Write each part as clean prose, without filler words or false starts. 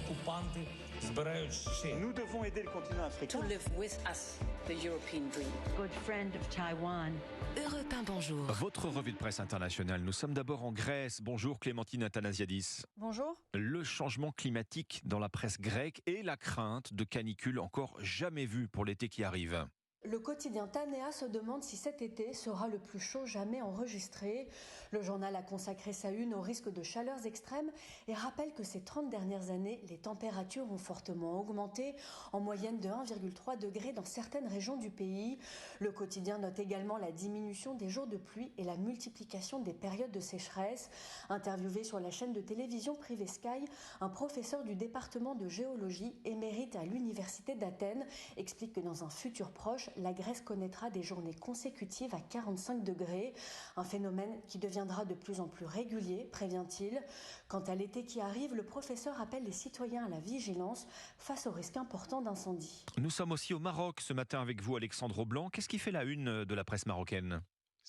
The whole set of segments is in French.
окупанти збирають ще. Nous devons aider le continent africain. To live with us, the European dream. Good friend of Taiwan. Europe 1, bonjour. Votre revue de presse internationale. Nous sommes d'abord en Grèce. Bonjour Clémentine Athanasiadis. Bonjour. Le changement climatique dans la presse grecque et la crainte de canicules encore jamais vues pour l'été qui arrive. Le quotidien Tanea se demande si cet été sera le plus chaud jamais enregistré. Le journal a consacré sa une au risque de chaleurs extrêmes et rappelle que ces 30 dernières années, les températures ont fortement augmenté, en moyenne de 1,3 degrés dans certaines régions du pays. Le quotidien note également la diminution des jours de pluie et la multiplication des périodes de sécheresse. Interviewé sur la chaîne de télévision privée Sky, un professeur du département de géologie émérite à l'université d'Athènes explique que dans un futur proche, la Grèce connaîtra des journées consécutives à 45 degrés, un phénomène qui deviendra de plus en plus régulier, prévient-il. Quant à l'été qui arrive, le professeur appelle les citoyens à la vigilance face au risque important d'incendie. Nous sommes aussi au Maroc ce matin avec vous, Alexandre Blanc. Qu'est-ce qui fait la une de la presse marocaine ?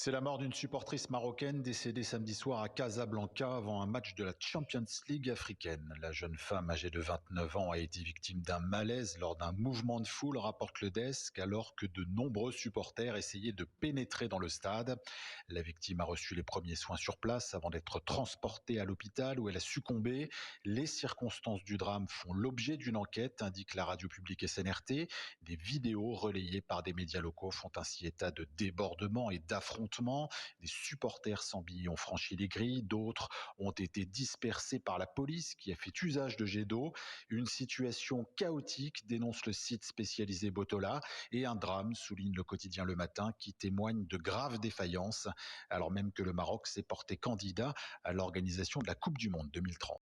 C'est la mort d'une supportrice marocaine décédée samedi soir à Casablanca avant un match de la Champions League africaine. La jeune femme âgée de 29 ans a été victime d'un malaise lors d'un mouvement de foule, rapporte le desk, alors que de nombreux supporters essayaient de pénétrer dans le stade. La victime a reçu les premiers soins sur place avant d'être transportée à l'hôpital où elle a succombé. Les circonstances du drame font l'objet d'une enquête, indique la radio publique SNRT. Des vidéos relayées par des médias locaux font ainsi état de débordements et d'affrontements. Des supporters sans billets ont franchi les grilles, d'autres ont été dispersés par la police qui a fait usage de jets d'eau. Une situation chaotique, dénonce le site spécialisé Botola, et un drame, souligne le quotidien Le Matin, qui témoigne de graves défaillances, alors même que le Maroc s'est porté candidat à l'organisation de la Coupe du Monde 2030.